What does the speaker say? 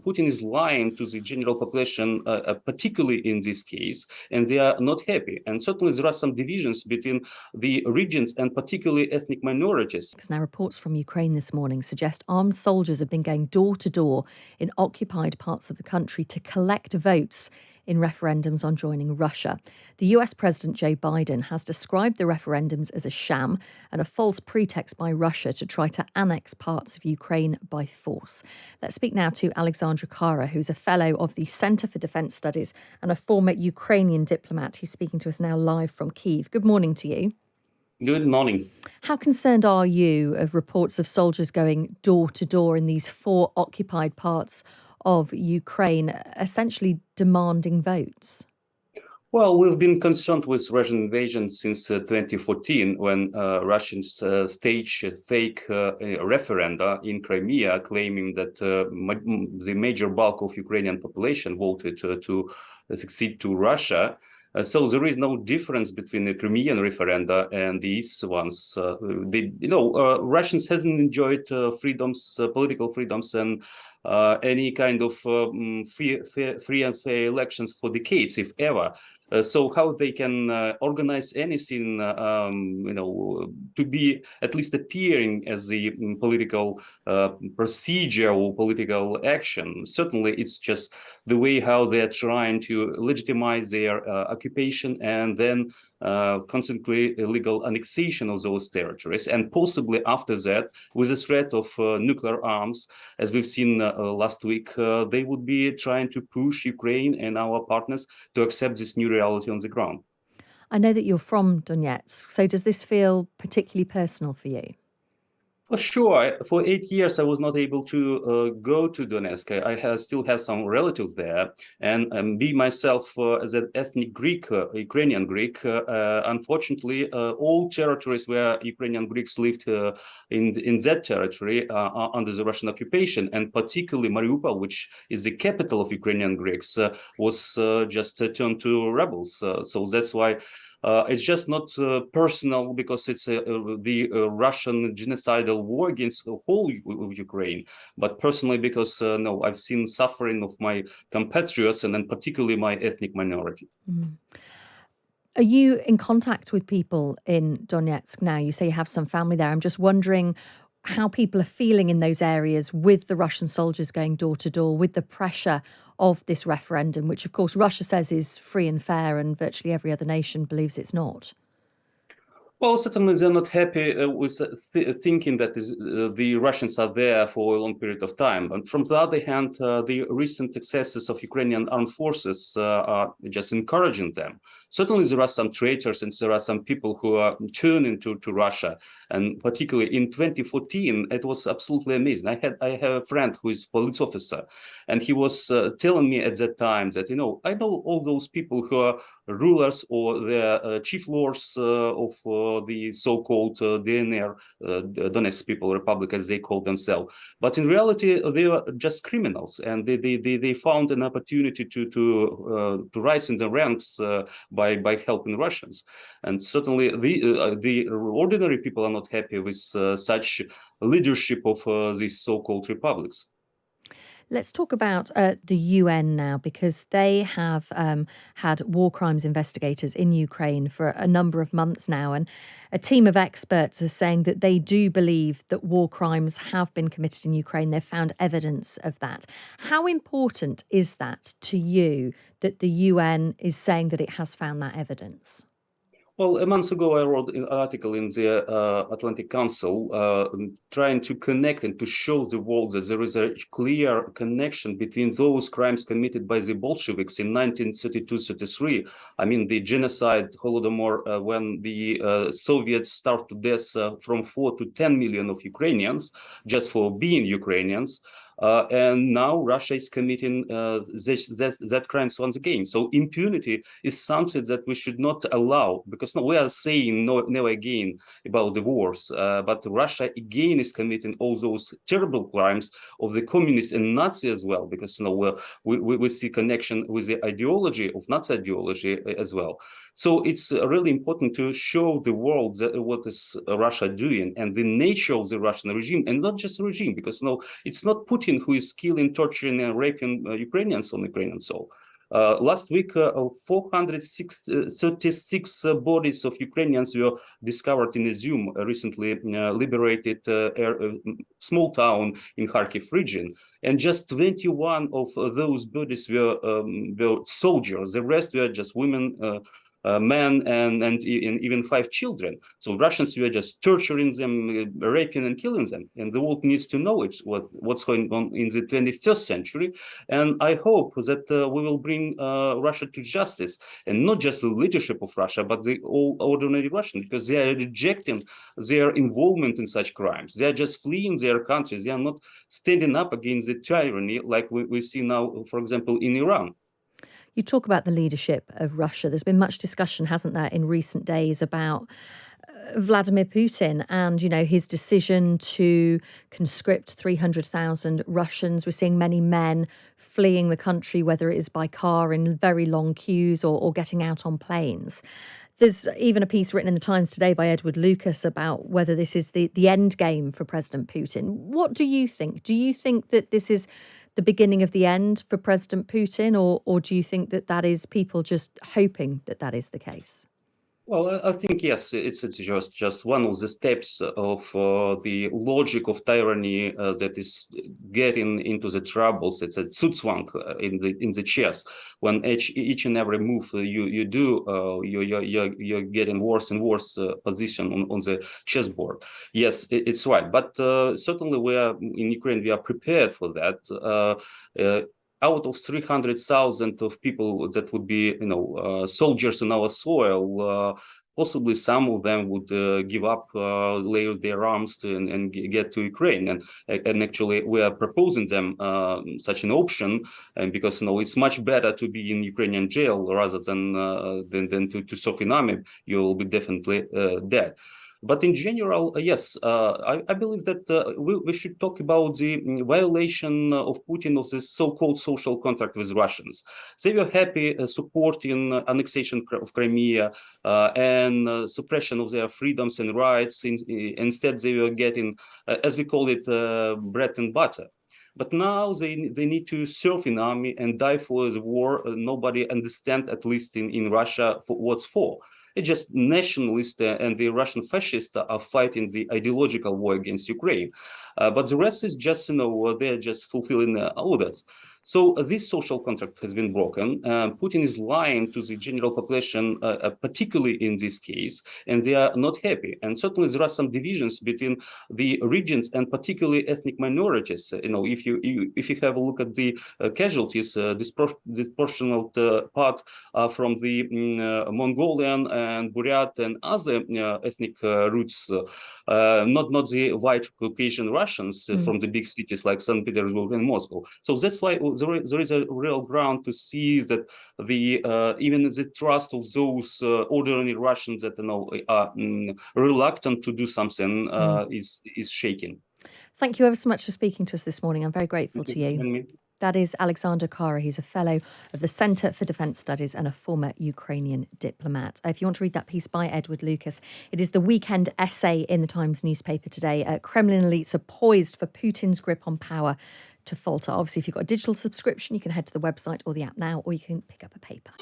Putin is lying to the general population, particularly in this case, and they are not happy. And certainly there are some divisions between the regions and particularly ethnic minorities. Now, reports from Ukraine this morning suggest armed soldiers have been going door to door in occupied parts of the country to collect votes in referendums on joining Russia. The US President Joe Biden has described the referendums as a sham and a false pretext by Russia to try to annex parts of Ukraine by force. Let's speak now to Alexander Khara, who's a fellow of the Centre for Defence Studies and a former Ukrainian diplomat. He's speaking to us now live from Kyiv. Good morning to you. Good morning. How concerned are you of reports of soldiers going door to door in these 4 occupied parts of Ukraine, essentially demanding votes? Well, we've been concerned with Russian invasion since 2014, when Russians staged fake referenda in Crimea, claiming that the major bulk of Ukrainian population voted to succeed to Russia. So there is no difference between the Crimean referenda and these ones. Russians hasn't enjoyed freedoms, political freedoms, and any kind of free and fair elections for decades, if ever. So how they can organize anything, to be at least appearing as the political procedure or political action? Certainly, it's just the way how they're trying to legitimize their occupation and then consequently illegal annexation of those territories. And possibly after that, with the threat of nuclear arms, as we've seen last week, they would be trying to push Ukraine and our partners to accept this new reality on the ground. I know that you're from Donetsk, so does this feel particularly personal for you? For sure. For 8 years, I was not able to go to Donetsk. I still have some relatives there, and be myself as an ethnic Greek, Ukrainian Greek. Unfortunately, all territories where Ukrainian Greeks lived in that territory are under the Russian occupation, and particularly Mariupol, which is the capital of Ukrainian Greeks, was just turned to rebels. So that's why. It's just not personal, because it's the Russian genocidal war against the whole of Ukraine, but personally because I've seen suffering of my compatriots, and then particularly my ethnic minority. Mm. Are you in contact with people in Donetsk now? You say you have some family there. I'm just wondering how people are feeling in those areas with the Russian soldiers going door to door, with the pressure of this referendum, which of course Russia says is free and fair, and virtually every other nation believes it's not. Well, certainly they're not happy with thinking that the Russians are there for a long period of time. And from the other hand, the recent successes of Ukrainian armed forces are just encouraging them. Certainly there are some traitors, and there are some people who are turning to Russia. And particularly in 2014, it was absolutely amazing. I have a friend who is a police officer, and he was telling me at that time that, I know all those people who are rulers or the chief lords of the so-called DNR, Donetsk People Republic, as they call themselves. But in reality, they are just criminals, and they found an opportunity to rise in the ranks by helping Russians. And certainly the ordinary people are not happy with such leadership of these so-called republics. Let's talk about the UN now, because they have had war crimes investigators in Ukraine for a number of months now. And a team of experts are saying that they do believe that war crimes have been committed in Ukraine. They've found evidence of that. How important is that to you, that the UN is saying that it has found that evidence? Well, a month ago, I wrote an article in the Atlantic Council trying to connect and to show the world that there is a clear connection between those crimes committed by the Bolsheviks in 1932-33. I mean, the genocide, Holodomor, when the Soviets starved to death from 4 to 10 million of Ukrainians just for being Ukrainians. And now Russia is committing that crimes once again. So impunity is something that we should not allow, because we are saying never again about the wars, but Russia again is committing all those terrible crimes of the communists and Nazi as well, because we see connection with the ideology of Nazi ideology as well. So it's really important to show the world what is Russia doing and the nature of the Russian regime, and not just regime, because it's not Putin Putin, who is killing, torturing, and raping Ukrainians on Ukrainian soil. Last week, 436 bodies of Ukrainians were discovered in Izum, a recently liberated small town in Kharkiv region. And just 21 of those bodies were soldiers. The rest were just women, men, and even 5 children. So Russians were just torturing them, raping and killing them. And the world needs to know what's going on in the 21st century. And I hope that we will bring Russia to justice, and not just the leadership of Russia, but the all ordinary Russian, because they are rejecting their involvement in such crimes. They are just fleeing their countries. They are not standing up against the tyranny like we see now, for example, in Iran. You talk about the leadership of Russia. There's been much discussion, hasn't there, in recent days about Vladimir Putin and, his decision to conscript 300,000 Russians. We're seeing many men fleeing the country, whether it is by car in very long queues or getting out on planes. There's even a piece written in the Times today by Edward Lucas about whether this is the end game for President Putin. What do you think? Do you think that this is the beginning of the end for President Putin, or do you think that is people just hoping that is the case? Well, I think, yes, it's just one of the steps of the logic of tyranny that is getting into the troubles. It's a zugzwang in the chess. When each and every move you do, you're getting worse and worse position on the chessboard. Yes, it's right. But certainly we are in Ukraine. We are prepared for that. Out of 300,000 of people that would be, soldiers on our soil, possibly some of them would give up, lay their arms and get to Ukraine. And actually, we are proposing them such an option, and because it's much better to be in Ukrainian jail rather than to serve in army. You will be definitely dead. But in general, yes, I believe that we should talk about the violation of Putin of this so-called social contract with Russians. They were happy supporting annexation of Crimea and suppression of their freedoms and rights. Instead, they were getting, as we call it, bread and butter. But now they need to serve in army and die for the war. Nobody understands, at least in Russia, for what's for. It's just nationalists and the Russian fascists are fighting the ideological war against Ukraine. But the rest is just, they're just fulfilling orders. So this social contract has been broken. Putin is lying to the general population, particularly in this case, and they are not happy. And certainly there are some divisions between the regions and particularly ethnic minorities. If you have a look at the casualties, disproportional part from the Mongolian and Buryat and other ethnic roots, not the white Caucasian Russians from the big cities like St. Petersburg and Moscow. So that's why there is a real ground to see that even the trust of those ordinary Russians that are reluctant to do something is shaking. Thank you ever so much for speaking to us this morning. I'm very grateful to you. That is Alexander Khara. He's a fellow of the Centre for Defence Studies and a former Ukrainian diplomat. If you want to read that piece by Edward Lucas, it is the weekend essay in the Times newspaper today. Kremlin elites are poised for Putin's grip on power to falter. Obviously, if you've got a digital subscription, you can head to the website or the app now, or you can pick up a paper.